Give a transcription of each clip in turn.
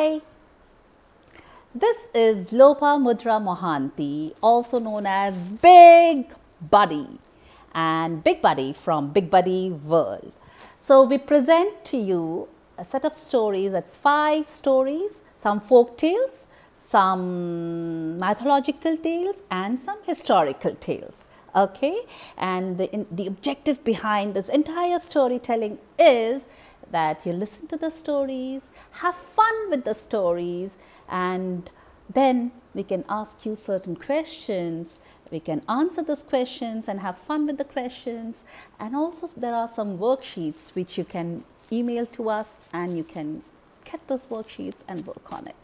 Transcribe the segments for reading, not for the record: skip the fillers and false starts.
Hi, this is Lopamudra Mohanty, also known as Big Buddy, and Big Buddy from Big Buddy World. So we present to you a set of stories. That's 5 stories, some folk tales, some mythological tales, and some historical tales. Okay, and the objective behind this entire storytelling is that you listen to the stories, have fun with the stories, and then we can ask you certain questions. We can answer those questions and have fun with the questions. And also there are some worksheets which you can email to us, and you can get those worksheets and work on it.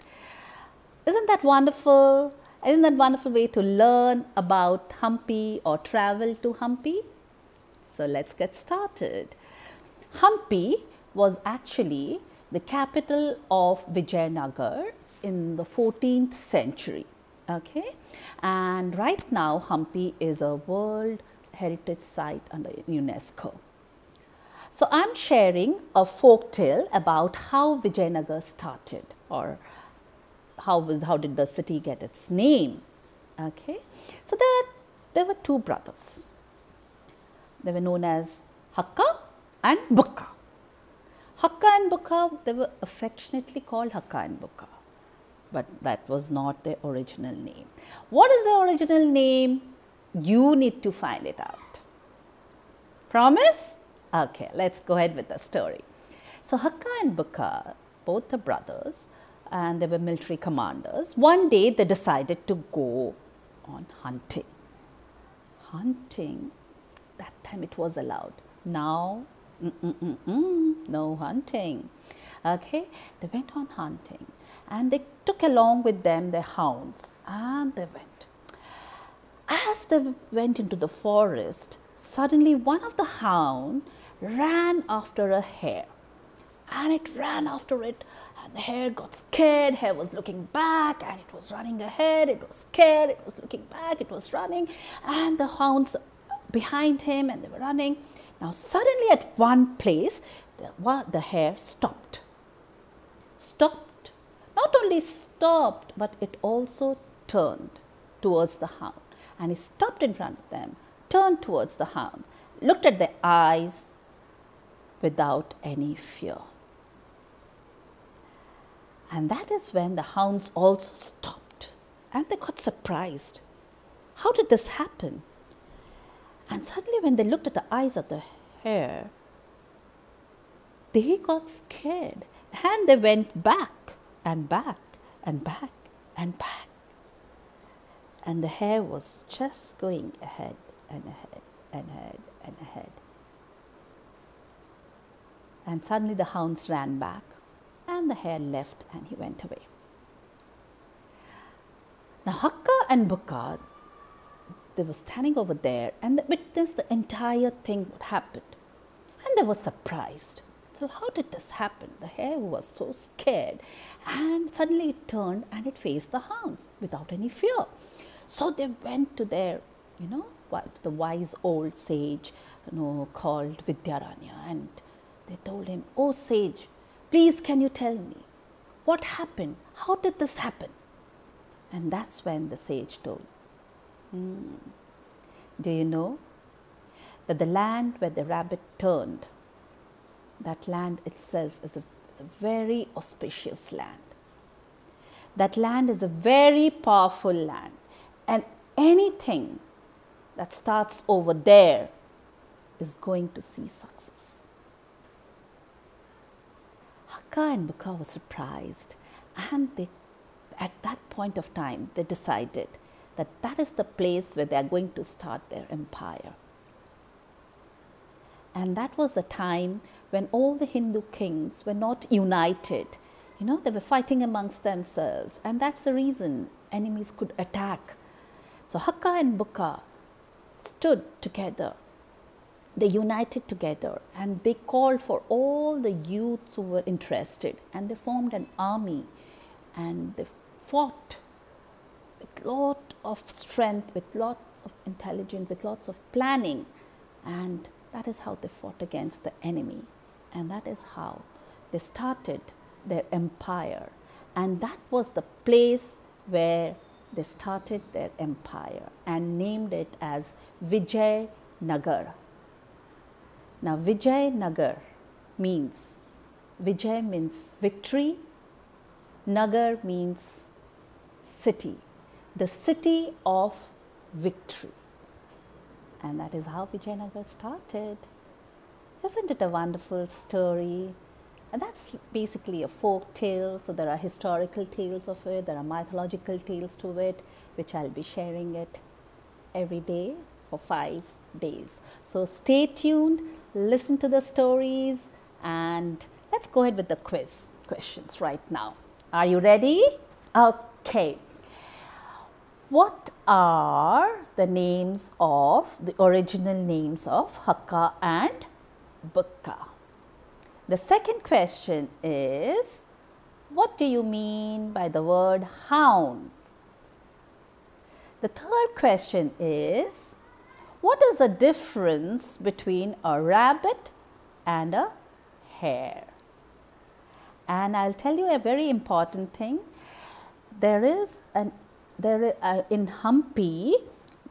Isn't that wonderful? Isn't that a wonderful way to learn about Hampi or travel to Hampi? So let's get started. Hampi was actually the capital of Vijayanagar in the 14th century. Okay, and right now Hampi is a World Heritage Site under UNESCO. So I'm sharing a folk tale about how Vijayanagar started, or how did the city get its name. Okay, so there were 2 brothers. They were known as Hakka and Bukka. Hakka and Bukka, they were affectionately called Hakka and Bukka, but that was not their original name. What is their original name? You need to find it out. Promise? Okay, let's go ahead with the story. So Hakka and Bukka, both the brothers, and they were military commanders. One day they decided to go on hunting. Hunting, that time it was allowed. Now, no hunting. Okay, they went on hunting, and they took along with them their hounds, and they went. As they went into the forest, suddenly one of the hound ran after a hare, and it ran after it, and the hare got scared. Hare was looking back, and it was running ahead. It was scared, it was looking back, it was running, and the hounds behind him, and they were running. Now suddenly at one place, the hare stopped. Stopped. Not only stopped, but it also turned towards the hound. And it stopped in front of them, turned towards the hound, looked at their eyes without any fear. And that is when the hounds also stopped, and they got surprised. How did this happen? And suddenly when they looked at the eyes of the hare, they got scared, and they went back and back and back and back. And the hare was just going ahead and ahead and ahead and ahead. And suddenly the hounds ran back, and the hare left, and he went away. Now Hakka and Bukka, they were standing over there, and they witnessed the entire thing what happened, and they were surprised. So how did this happen? The hare was so scared, and suddenly it turned and it faced the hounds without any fear. So they went to their, the wise old sage, called Vidyaranya, and they told him, "Oh sage, please can you tell me what happened? How did this happen?" And that's when the sage told, do you know that the land where the rabbit turned, that land itself is a very auspicious land. That land is a very powerful land, and anything that starts over there is going to see success. Hakka and Bukka were surprised, and at that point of time they decided that is the place where they are going to start their empire. And that was the time when all the Hindu kings were not united. They were fighting amongst themselves, and that's the reason enemies could attack. So Hakka and Bukka stood together. They united together, and they called for all the youths who were interested, and they formed an army, and they fought with lot of strength, with lots of intelligence, with lots of planning, and that is how they fought against the enemy, and that is how they started their empire. and that was the place where they started their empire and named it as Vijayanagar. Now, Vijayanagar means, Vijay means victory, Nagar means city, the city of victory. And that is how Vijayanagar started. Isn't it a wonderful story? And that's basically a folk tale. So there are historical tales of it, there are mythological tales to it, which I'll be sharing it every day for 5 days. So stay tuned, listen to the stories, and let's go ahead with the quiz questions right now. Are you ready? Okay. What are the names of the original names of Hakka and Bukka? The second question is, what do you mean by the word hound? The third question is, what is the difference between a rabbit and a hare? And I'll tell you a very important thing. In Hampi,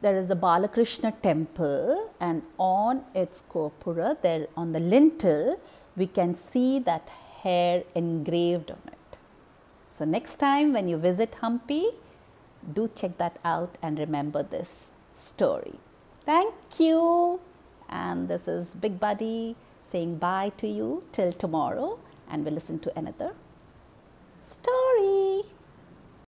there is a Balakrishna temple, and on its gopura, there on the lintel, we can see that hare engraved on it. So next time when you visit Hampi, do check that out and remember this story. Thank you. And this is Big Buddy saying bye to you till tomorrow, and we'll listen to another story.